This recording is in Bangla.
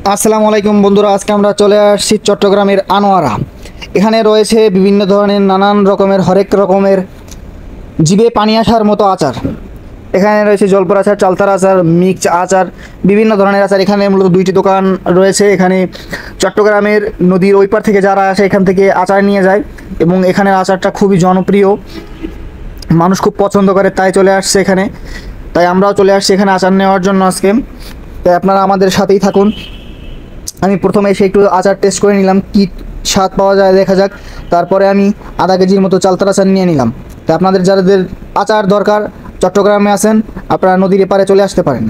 আসসালামু আলাইকুম বন্ধুরা, আজকে আমরা চলে আসছি চট্টগ্রামের আনোয়ারা। এখানে রয়েছে বিভিন্ন ধরনের নানান রকমের হরেক রকমের জিভে পানি আসার মতো আচার। এখানে রয়েছে জলপর আচার, চালতার আচার, মিক্স আচার, বিভিন্ন ধরনের আচার। এখানে মূলত দুইটি দোকান রয়েছে। এখানে চট্টগ্রামের নদীর ওই পার থেকে যারা আসে এখান থেকে আচার নিয়ে যায় এবং এখানের আচারটা খুবই জনপ্রিয়, মানুষ খুব পছন্দ করে, তাই চলে আসছে এখানে। তাই আমরাও চলে আসছি এখানে আচার নেওয়ার জন্য আজকে। তাই আপনারা আমাদের সাথেই থাকুন। আমি প্রথমে এসে একটু আচার টেস্ট করে নিলাম, কি স্বাদ পাওয়া যায় দেখা যাক। তারপরে আমি আধা কেজির মতো চালতার আচার নিয়ে নিলাম। তাই আপনাদের যাদের আচার দরকার, চট্টগ্রামে আছেন, আপনারা নদীর এপারে চলে আসতে পারেন।